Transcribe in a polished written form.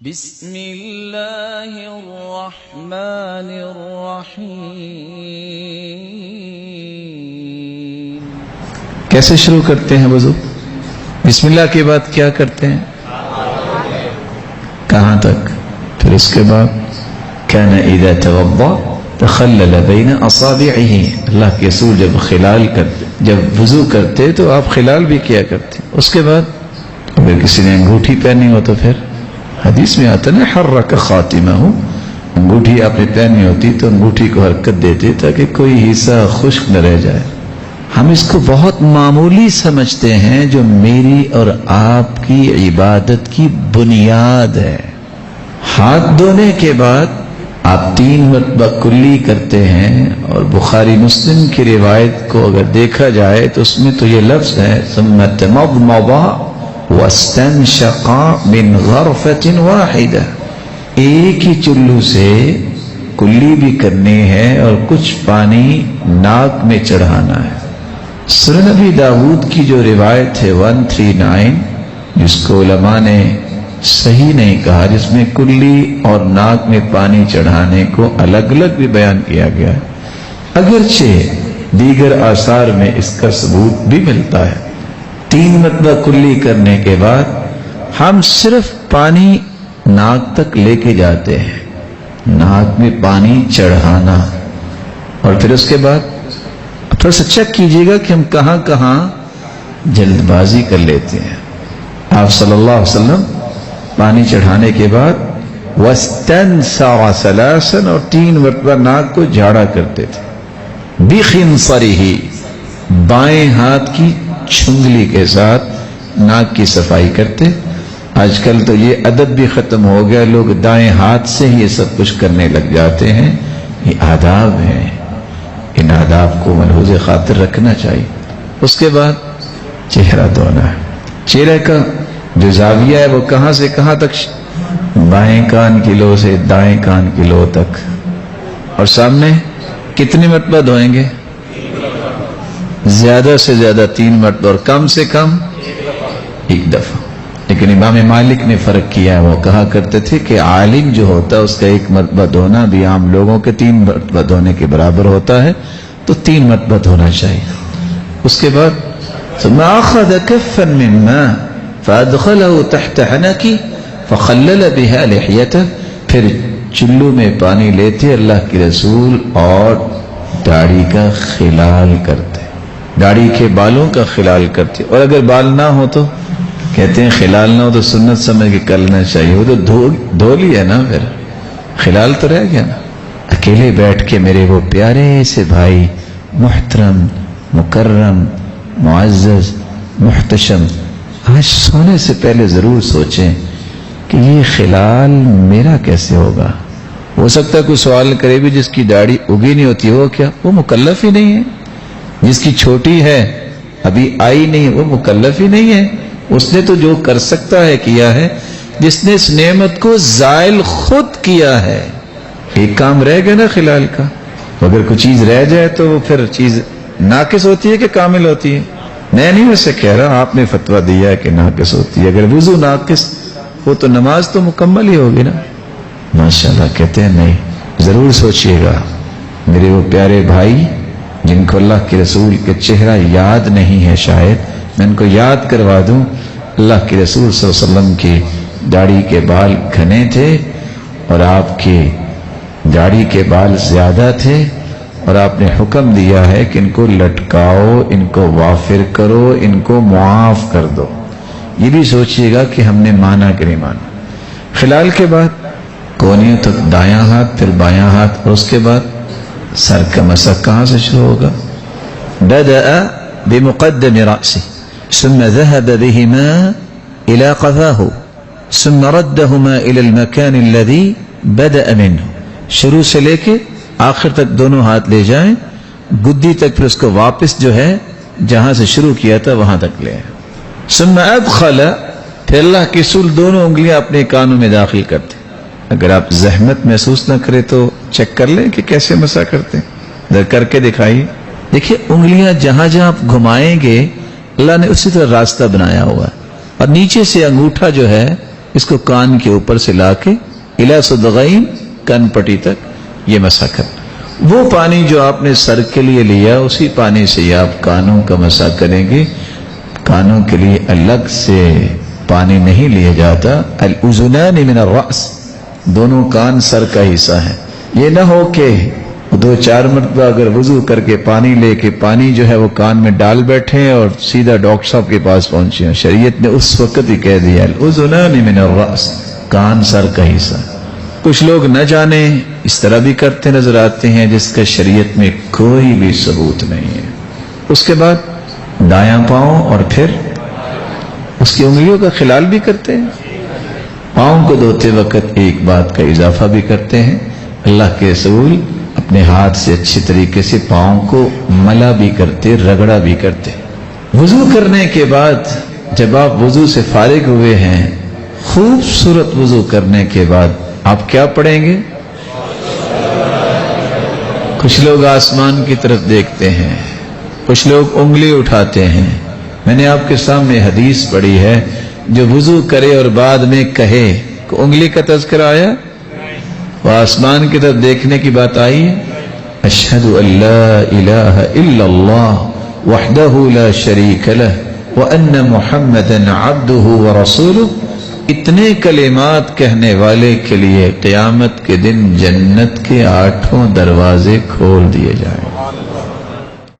بسم اللہ الرحمن الرحیم۔ کیسے شروع کرتے ہیں وضو؟ بسم اللہ کے بعد کیا کرتے ہیں؟ کہاں تک؟ پھر اس کے بعد کان اذا توضا تخلل بین اصابعہ، اللہ کے رسول جب وضو کرتے تو آپ خلال بھی کیا کرتے۔ اس کے بعد اگر کسی نے انگوٹھی پہنی ہو تو پھر حدیث میں آتا ہے حرک خاتمہ، انگوٹھی آپ نے پہنی ہوتی تو انگوٹھی کو حرکت دیتے تاکہ کوئی حصہ خشک نہ رہ جائے۔ ہم اس کو بہت معمولی سمجھتے ہیں جو میری اور آپ کی عبادت کی بنیاد ہے۔ ہاتھ دھونے کے بعد آپ 3 مرتبہ کلی کرتے ہیں، اور بخاری مسلم کی روایت کو اگر دیکھا جائے تو اس میں تو یہ لفظ ہے ثم تمضمض واستنشق من غرفة واحدة، ایک ہی چلو سے کلی بھی کرنی ہے اور کچھ پانی ناک میں چڑھانا ہے۔ سنن نبی داؤد کی جو روایت ہے 139، جس کو علماء نے صحیح نہیں کہا، جس میں کلی اور ناک میں پانی چڑھانے کو الگ الگ بھی بیان کیا گیا ہے، اگرچہ دیگر آثار میں اس کا ثبوت بھی ملتا ہے۔ 3 مرتبہ کلی کرنے کے بعد ہم صرف پانی ناک تک لے کے جاتے ہیں، ناک میں پانی چڑھانا، اور پھر اس کے بعد تھوڑا سا چیک کیجئے گا کہ ہم کہاں کہاں جلد بازی کر لیتے ہیں۔ آپ صلی اللہ علیہ وسلم پانی چڑھانے کے بعد وَاسْتَنْسَعَ ثَلَاثًا، اور 3 مرتبہ ناک کو جھاڑا کرتے تھے، بِخِنْصَرِهِ، بائیں ہاتھ کی چھنگلی کے ساتھ ناک کی صفائی کرتے۔ آج کل تو یہ ادب بھی ختم ہو گیا، لوگ دائیں ہاتھ سے ہی یہ سب کچھ کرنے لگ جاتے ہیں۔ یہ آداب ہیں، ان آداب کو ملحوظ خاطر رکھنا چاہیے۔ اس کے بعد چہرہ دھونا ہے۔ چہرے کا جو زاویہ ہے وہ کہاں سے کہاں تک؟ بائیں کان کی لو سے دائیں کان کی لو تک۔ اور سامنے کتنی مرتبہ دھوئیں گے؟ زیادہ سے زیادہ 3 مرتبہ، اور کم سے کم 1 دفعہ۔ لیکن امام مالک نے فرق کیا ہے، وہ کہا کرتے تھے کہ عالم جو ہوتا ہے اس کا 1 مرتبہ دھونا بھی عام لوگوں کے 3 مرتبہ دھونے کے برابر ہوتا ہے، تو 3 مرتبہ دھونا چاہیے۔ اس کے بعد ثم اخذ كفا من ماء فادخله تحت حنكه فخلل بها لحيته، پھر چلو میں پانی لیتے اللہ کے رسول اور داڑھی کا خلال کرتے، داڑھی کے بالوں کا خلال کرتے۔ اور اگر بال نہ ہو تو کہتے ہیں خلال نہ ہو تو سنت سمجھ کے کرنا چاہیے، وہ تو دھو لیا نا، پھر خلال تو رہ گیا نا۔ اکیلے بیٹھ کے میرے وہ پیارے سے بھائی، محترم، مکرم، معزز، محتشم، آج سونے سے پہلے ضرور سوچیں کہ یہ خلال میرا کیسے ہوگا۔ ہو سکتا ہے کوئی سوال کرے بھی جس کی داڑھی اگی نہیں ہوتی، وہ کیا؟ وہ مکلف ہی نہیں ہے۔ جس کی چھوٹی ہے ابھی آئی نہیں، وہ مکلف ہی نہیں ہے۔ اس نے تو جو کر سکتا ہے کیا ہے، جس نے اس نعمت کو زائل خود کیا ہے۔ ایک کام رہ گیا نا خلال کا، اگر کوئی چیز رہ جائے تو وہ پھر چیز ناقص ہوتی ہے کہ کامل ہوتی ہے؟ میں نہیں ویسے کہہ رہا، آپ نے فتویٰ دیا ہے کہ ناقص ہوتی ہے۔ اگر وضو ناقص ہو تو نماز تو مکمل ہی ہوگی نا۔ ماشاءاللہ کہتے ہیں نہیں، ضرور سوچئے گا میرے وہ پیارے بھائی جن کو اللہ کے رسول کے چہرہ یاد نہیں ہے، شاید میں ان کو یاد کروا دوں۔ اللہ کے رسول صلی اللہ علیہ وسلم کی داڑھی کے بال گھنے تھے، اور آپ کی داڑھی کے بال زیادہ تھے، اور آپ نے حکم دیا ہے کہ ان کو لٹکاؤ، ان کو وافر کرو، ان کو معاف کر دو۔ یہ بھی سوچئے گا کہ ہم نے مانا کہ نہیں مانا۔ خلال کے بعد کونیوں تک دایاں ہاتھ، پھر بایاں ہاتھ، اور اس کے بعد سر کا مسح کہاں سے شروع ہوگا؟ بدأ بمقدم رأسه ثم ذهب بهما إلى قفاه ثم ردهما إلى المكان الذي بدأ منه، شروع سے لے کے آخر تک دونوں ہاتھ لے جائیں، گدی تک، پھر اس کو واپس جو ہے جہاں سے شروع کیا تھا وہاں تک لے آئیں۔ ثم ادخل، پھر اللہ کے رسول دونوں انگلیاں اپنے کانوں میں داخل کرتے۔ اگر آپ زحمت محسوس نہ کرے تو چیک کر لیں کہ کیسے مسح کرتے ہیں، ادھر کر کے دکھائیے۔ دیکھیے انگلیاں جہاں جہاں آپ گھمائیں گے اللہ نے اسی طرح راستہ بنایا ہوا ہے، اور نیچے سے انگوٹھا جو ہے اس کو کان کے اوپر سے لا کے الی صدغین کان پٹی تک یہ مسح کرنا. وہ پانی جو آپ نے سر کے لیے لیا اسی پانی سے آپ کانوں کا مسح کریں گے. کانوں کے لیے الگ سے پانی نہیں لیا جاتا. الاذنان من الراس، دونوں کان سر کا حصہ ہے. یہ نہ ہو کہ 2-4 مرتبہ اگر وضو کر کے پانی لے کے پانی جو ہے وہ کان میں ڈال بیٹھے اور سیدھا ڈاکٹر صاحب کے پاس پہنچے ہیں. شریعت نے اس وقت ہی کہہ دیا الاذنان من الراس، کان سر کا حصہ. کچھ لوگ نہ جانے اس طرح بھی کرتے نظر آتے ہیں جس کا شریعت میں کوئی بھی ثبوت نہیں ہے. اس کے بعد دایاں پاؤں اور پھر اس کی انگلیوں کا خلال بھی کرتے ہیں. پاؤں کو دھوتے وقت ایک بات کا اضافہ بھی کرتے ہیں. اللہ کے رسول اپنے ہاتھ سے اچھی طریقے سے پاؤں کو ملا بھی کرتے، رگڑا بھی کرتے. وضو کرنے کے بعد جب آپ وضو سے فارغ ہوئے ہیں، خوبصورت وضو کرنے کے بعد آپ کیا پڑھیں گے؟ کچھ لوگ آسمان کی طرف دیکھتے ہیں، کچھ لوگ انگلی اٹھاتے ہیں. میں نے آپ کے سامنے حدیث پڑھی ہے، جو وضو کرے اور بعد میں کہے کہ انگلی کا تذکرہ آیا، وہ آسمان کی طرف دیکھنے کی بات آئی ہے. اشہد ان لا الہ الا اللہ وحدہ لا شریک لہ وان محمدا عبدہ ورسولہ. اتنے کلمات کہنے والے کے لیے قیامت کے دن جنت کے 8 دروازے کھول دیے جائیں.